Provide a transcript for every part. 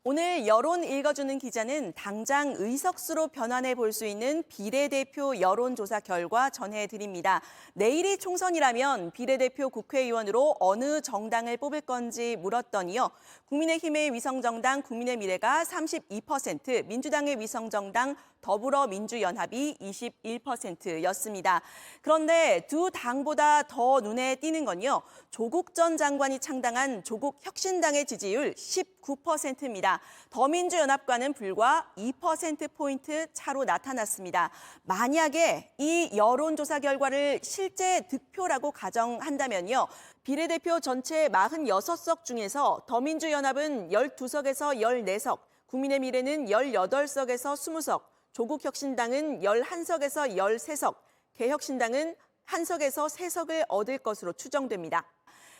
오늘 여론 읽어주는 기자는 당장 의석수로 변환해 볼 수 있는 비례대표 여론조사 결과 전해드립니다. 내일이 총선이라면 비례대표 국회의원으로 어느 정당을 뽑을 건지 물었더니요. 국민의힘의 위성정당 국민의미래가 32%, 민주당의 위성정당 더불어민주연합이 21%였습니다. 그런데 두 당보다 더 눈에 띄는 건요. 조국 전 장관이 창당한 조국혁신당의 지지율 19%입니다. 더민주연합과는 불과 2%포인트 차로 나타났습니다. 만약에 이 여론조사 결과를 실제 득표라고 가정한다면요. 비례대표 전체 46석 중에서 더민주연합은 12석에서 14석, 국민의미래는 18석에서 20석, 조국혁신당은 11석에서 13석, 개혁신당은 1석에서 3석을 얻을 것으로 추정됩니다.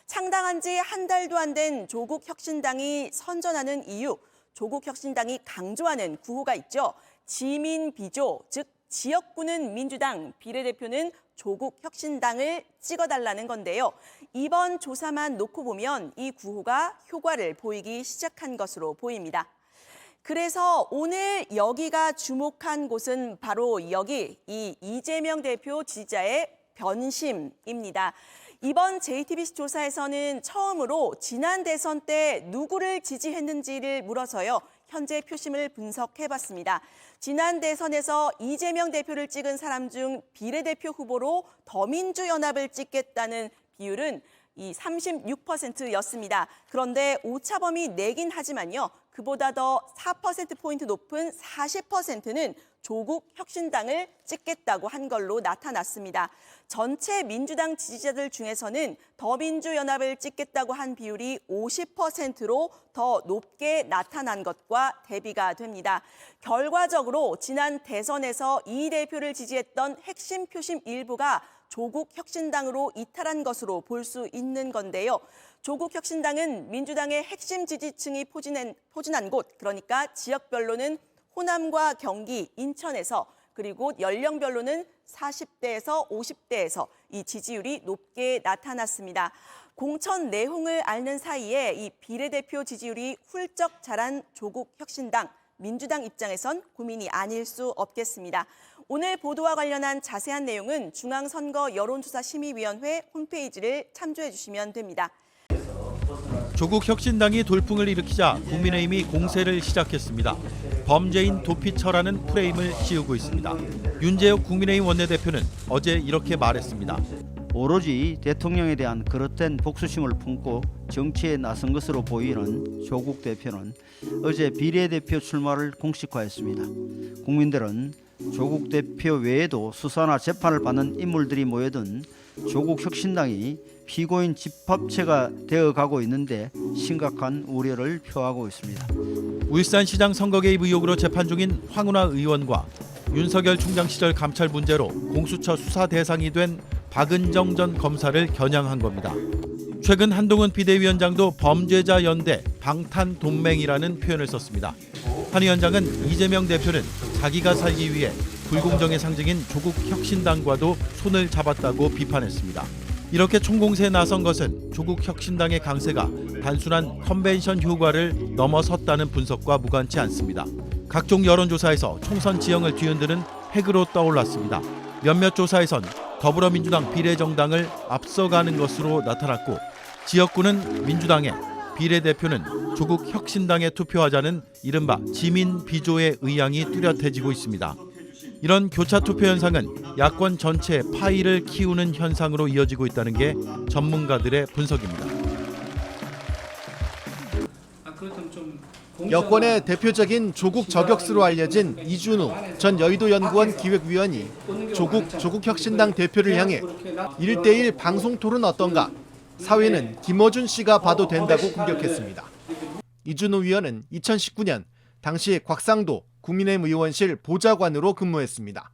창당한 지 한 달도 안 된 조국혁신당이 선전하는 이유, 조국혁신당이 강조하는 구호가 있죠. 지민비조, 즉 지역구는 민주당, 비례대표는 조국혁신당을 찍어달라는 건데요. 이번 조사만 놓고 보면 이 구호가 효과를 보이기 시작한 것으로 보입니다. 그래서 오늘 여기가 주목한 곳은 바로 여기, 이 이재명 대표 지지자의 변심입니다. 이번 JTBC 조사에서는 처음으로 지난 대선 때 누구를 지지했는지를 물어서요. 현재 표심을 분석해봤습니다. 지난 대선에서 이재명 대표를 찍은 사람 중 비례대표 후보로 더민주연합을 찍겠다는 비율은 이 36%였습니다. 그런데 오차범위 내긴 하지만요. 그보다 더 4%포인트 높은 40%는 조국혁신당을 찍겠다고 한 걸로 나타났습니다. 전체 민주당 지지자들 중에서는 더민주연합을 찍겠다고 한 비율이 50%로 더 높게 나타난 것과 대비가 됩니다. 결과적으로 지난 대선에서 이 대표를 지지했던 핵심 표심 일부가 조국혁신당으로 이탈한 것으로 볼 수 있는 건데요. 조국혁신당은 민주당의 핵심 지지층이 포진한 곳, 그러니까 지역별로는 호남과 경기, 인천에서 그리고 연령별로는 40대에서 50대에서 이 지지율이 높게 나타났습니다. 공천 내용을 앓는 사이에 이 비례대표 지지율이 훌쩍 자란 조국혁신당, 민주당 입장에선 고민이 아닐 수 없겠습니다. 오늘 보도와 관련한 자세한 내용은 중앙선거 여론조사심의위원회 홈페이지를 참조해 주시면 됩니다. 조국혁신당이 돌풍을 일으키자 국민의힘이 공세를 시작했습니다. 범죄인 도피처라는 프레임을 씌우고 있습니다. 윤재욱 국민의힘 원내대표는 어제 이렇게 말했습니다. 오로지 대통령에 대한 그릇된 복수심을 품고 정치에 나선 것으로 보이는 조국 대표는 어제 비례대표 출마를 공식화했습니다. 국민들은 조국 대표 외에도 수사나 재판을 받는 인물들이 모여든 조국 혁신당이 피고인 집합체가 되어가고 있는데 심각한 우려를 표하고 있습니다. 울산시장 선거 개입 의혹으로 재판 중인 황운하 의원과 윤석열 총장 시절 감찰 문제로 공수처 수사 대상이 된 박은정 전 검사를 겨냥한 겁니다. 최근 한동훈 비대위원장도 범죄자 연대 방탄 동맹이라는 표현을 썼습니다. 한 위원장은 이재명 대표는 자기가 살기 위해 불공정의 상징인 조국 혁신당과도 손을 잡았다고 비판했습니다. 이렇게 총공세에 나선 것은 조국 혁신당의 강세가 단순한 컨벤션 효과를 넘어섰다는 분석과 무관치 않습니다. 각종 여론조사에서 총선 지형을 뒤흔드는 핵으로 떠올랐습니다. 몇몇 조사에선 더불어민주당 비례정당을 앞서가는 것으로 나타났고 지역구는 민주당에 비례대표는 조국 혁신당에 투표하자는 이른바 지민 비조의 의향이 뚜렷해지고 있습니다. 이런 교차 투표 현상은 야권 전체의 파이를 키우는 현상으로 이어지고 있다는 게 전문가들의 분석입니다. 여권의 대표적인 조국 저격수로 알려진 이준우 전 여의도연구원 기획위원이 조국혁신당 대표를 향해 1대1 방송 토론 어떤가? 사회는 김어준 씨가 봐도 된다고 공격했습니다. 이준우 위원은 2019년 당시 곽상도 국민의힘 의원실 보좌관으로 근무했습니다.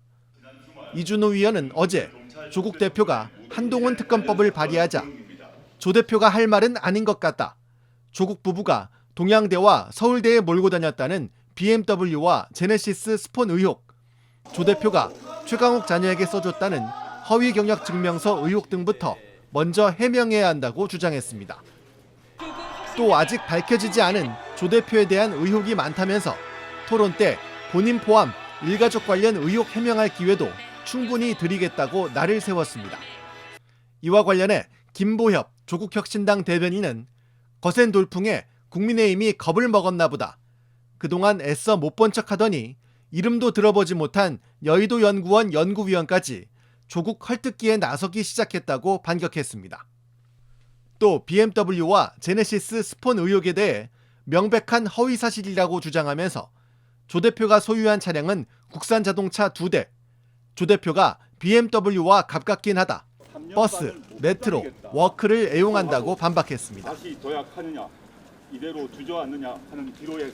이준우 위원은 어제 조국 대표가 한동훈 특검법을 발의하자 조 대표가 할 말은 아닌 것 같다. 조국 부부가 동양대와 서울대에 몰고 다녔다는 BMW와 제네시스 스폰 의혹, 조 대표가 최강욱 자녀에게 써줬다는 허위 경력 증명서 의혹 등부터 먼저 해명해야 한다고 주장했습니다. 또 아직 밝혀지지 않은 조 대표에 대한 의혹이 많다면서 토론 때 본인 포함 일가족 관련 의혹 해명할 기회도 충분히 드리겠다고 날을 세웠습니다. 이와 관련해 김보협 조국혁신당 대변인은 거센 돌풍에 국민의힘이 겁을 먹었나 보다. 그동안 애써 못 본 척하더니 이름도 들어보지 못한 여의도 연구원 연구위원까지 조국 헐뜯기에 나서기 시작했다고 반격했습니다. 또 BMW와 제네시스 스폰 의혹에 대해 명백한 허위 사실이라고 주장하면서 조 대표가 소유한 차량은 국산 자동차 2대, 조 대표가 BMW와 가깝긴 하다, 버스, 메트로, 워크를 애용한다고 반박했습니다. 다시 도약하느냐, 이대로 주저앉느냐 하는 기로에